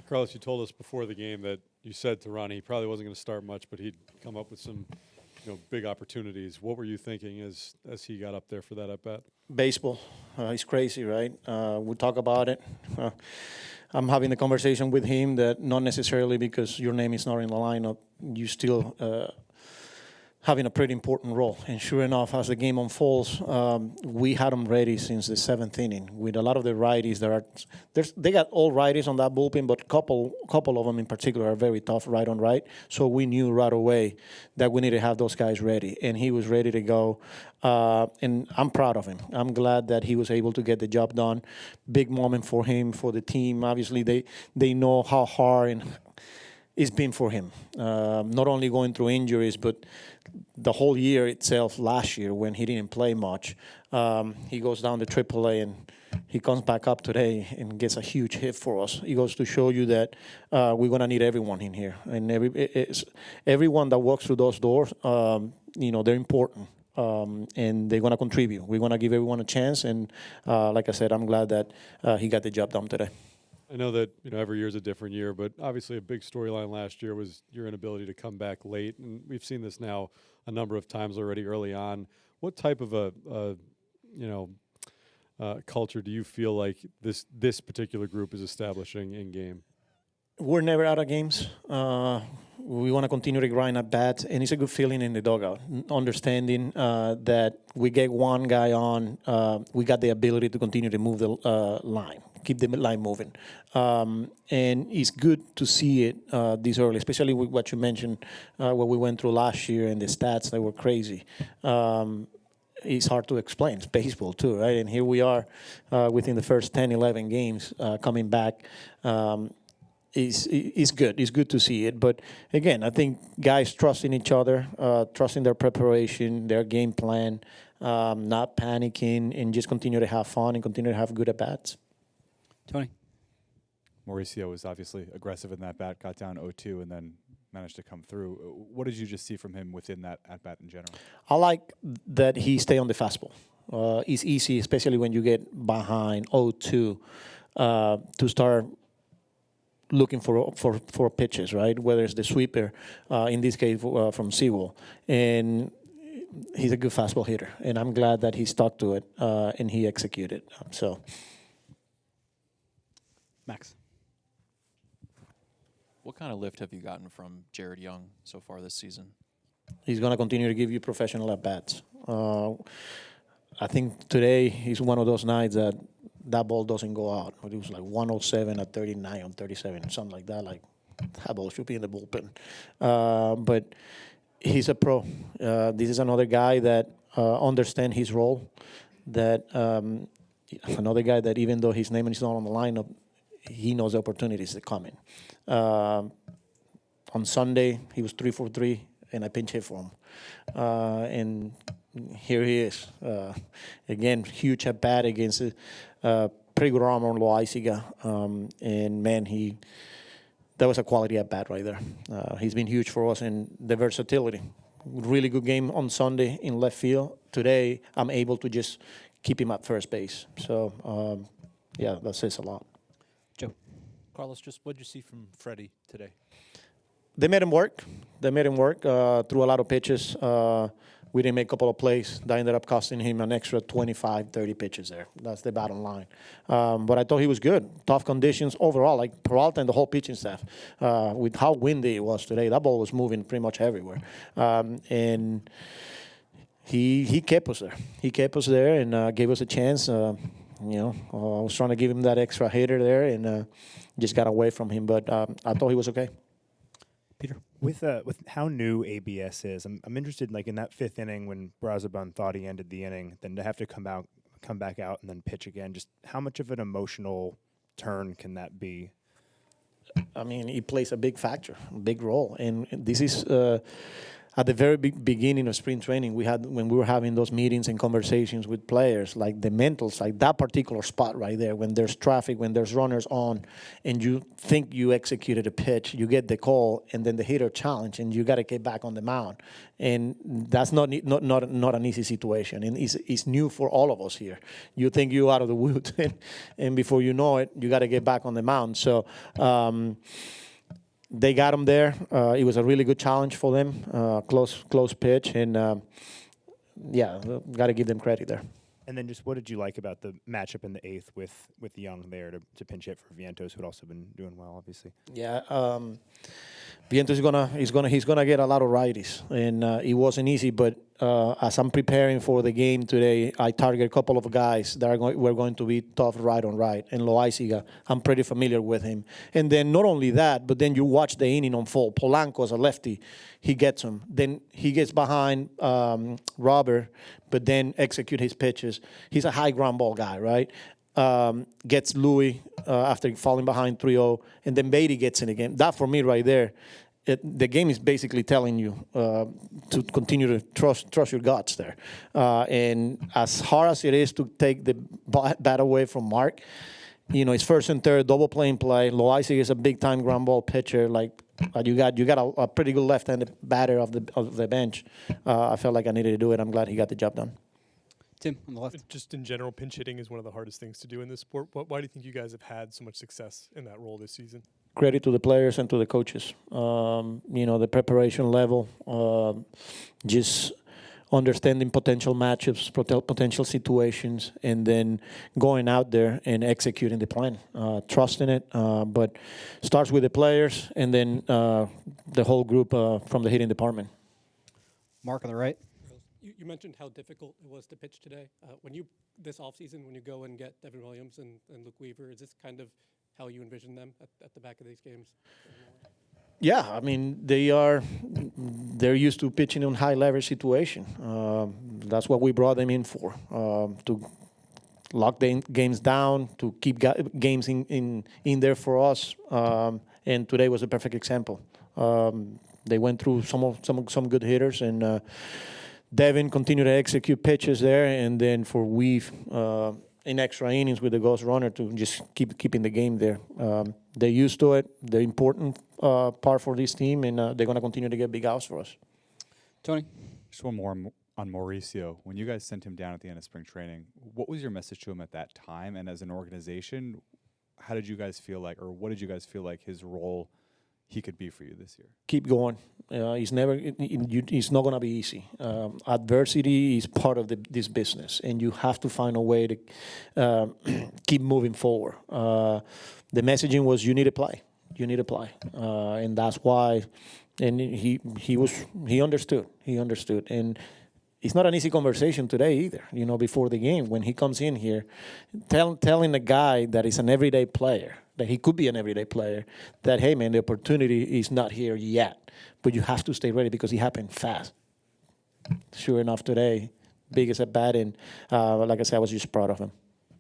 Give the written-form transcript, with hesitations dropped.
Carlos, you told us before the game that you said to Ronny he probably wasn't going to start much, but he'd come up with some, big opportunities. What were you thinking as he got up there for that at bat? Baseball, it's crazy, right? We talk about it. I'm having a conversation with him that not necessarily because your name is not in the lineup, you still having a pretty important role. And sure enough, as the game unfolds, we had them ready since the 7th inning with a lot of the righties that are they got all righties on that bullpen, but couple of them in particular are very tough right on right. So we knew right away that we needed to have those guys ready, and he was ready to go. And I'm proud of him. I'm glad that he was able to get the job done. Big moment for him, for the team. Obviously, they know how hard and it's been for him. Not only going through injuries, but the whole year itself last year when he didn't play much. He goes down to AAA and he comes back up today and gets a huge hit for us. He goes to show you that we're going to need everyone in here. And everyone that walks through those doors, they're important. And they're going to contribute. We're going to give everyone a chance. And like I said, I'm glad that he got the job done today. I know that every year is a different year, but obviously a big storyline last year was your inability to come back late, and we've seen this now a number of times already early on. What type of a culture do you feel like this particular group is establishing in game? We're never out of games. We want to continue to grind at bats, and it's a good feeling in the dugout, understanding that we get one guy on, we got the ability to continue to move the line, keep the line moving. And it's good to see it this early, especially with what you mentioned, what we went through last year and the stats that were crazy. It's hard to explain. It's baseball too, right? And here we are within the first 10, 11 games coming back. Is good. It's good to see it. But again, I think guys trusting each other, trusting their preparation, their game plan, not panicking, and just continue to have fun and continue to have good at-bats. Tony? Mauricio was obviously aggressive in that bat, got down 0-2, and then managed to come through. What did you just see from him within that at-bat in general? I like that he stay on the fastball. It's easy, especially when you get behind 0-2, to start looking for pitches, right? Whether it's the sweeper, in this case from Sewell, and he's a good fastball hitter, and I'm glad that he stuck to it and he executed. So, Max, what kind of lift have you gotten from Jared Young so far this season? He's going to continue to give you professional at bats. I think today is one of those nights that ball doesn't go out. It was like 107 at 39 on 37, something like that. Like, that ball should be in the bullpen. But he's a pro. This is another guy that understands his role. That another guy that even though his name is not on the lineup, he knows the opportunities that come in. On Sunday, he was 3 for 3, and I pinch hit for him. And here he is. Again, huge at bat against pretty good arm on Loaiziga. And man, that was a quality at bat right there. He's been huge for us in the versatility. Really good game on Sunday in left field. Today, I'm able to just keep him at first base. So, yeah, that says a lot. Joe? Carlos, just what did you see from Freddy today? They made him work. Threw a lot of pitches. We didn't make a couple of plays. That ended up costing him an extra 25, 30 pitches there. That's the bottom line. But I thought he was good. Tough conditions overall, like Peralta and the whole pitching staff. With how windy it was today, that ball was moving pretty much everywhere. And he kept us there. He kept us there and gave us a chance. I was trying to give him that extra hitter there and just got away from him. But I thought he was okay. Peter? With how new ABS is, I'm interested in that 5th inning when Brazoban thought he ended the inning, then to have to come back out and then pitch again. Just how much of an emotional turn can that be? I mean, he plays a big factor, a big role, and this is. at the very beginning of spring training, when we were having those meetings and conversations with players, like the mentals, like that particular spot right there, when there's traffic, when there's runners on, and you think you executed a pitch, you get the call, and then the hitter challenge, and you got to get back on the mound, and that's not an easy situation, and it's new for all of us here. You think you're out of the woods, and before you know it, you got to get back on the mound. So. They got him there. It was a really good challenge for them. Close pitch, and got to give them credit there. And then just what did you like about the matchup in the eighth with Young there to pinch hit for Vientos, who had also been doing well, obviously? Yeah, Vientos he's gonna get a lot of righties, and it wasn't easy. But as I'm preparing for the game today, I target a couple of guys that were going to be tough right on right. And Loaiziga, I'm pretty familiar with him. And then not only that, but then you watch the inning unfold. Polanco's a lefty, he gets him. Then he gets behind Robert, but then execute his pitches. He's a high ground ball guy, right? Gets Louis after falling behind 3-0, and then Beatty gets in again. That for me right there, the game is basically telling you to continue to trust your guts there. And as hard as it is to take the bat away from Mark, it's first and third, double play and play. Loaiziga is a big time ground ball pitcher. You got a pretty good left-handed batter of the bench. I felt like I needed to do it. I'm glad he got the job done. Tim, on the left. Just in general, pinch hitting is one of the hardest things to do in this sport. Why do you think you guys have had so much success in that role this season? Credit to the players and to the coaches. The preparation level, just understanding potential matchups, potential situations, and then going out there and executing the plan, trusting it. But starts with the players and then the whole group from the hitting department. Mark on the right. You mentioned how difficult it was to pitch today. This offseason, when you go and get Devin Williams and Luke Weaver, is this kind of how you envision them at the back of these games? Yeah, I mean, they're used to pitching in high leverage situation. That's what we brought them in for, to lock the games down, to keep games in there for us. And today was a perfect example. They went through some good hitters, and Devin continued to execute pitches there, and then for Weave in extra innings with the ghost runner to just keeping the game there. They're used to it. They're important part for this team, and they're going to continue to get big outs for us. Tony? Just one more on Mauricio. When you guys sent him down at the end of spring training, what was your message to him at that time? And as an organization, how did you guys feel like, or what did you guys feel like his role he could be for you this year? Keep going. It's not going to be easy. Adversity is part of this business, and you have to find a way to keep moving forward. The messaging was you need to play. You need to play, and that's why. And he understood. He understood, and it's not an easy conversation today either. Before the game, when he comes in here, telling a guy that is an everyday player, that he could be an everyday player, that, hey, man, the opportunity is not here yet, but you have to stay ready because it happened fast. Sure enough, today, biggest at bat, and like I said, I was just proud of him.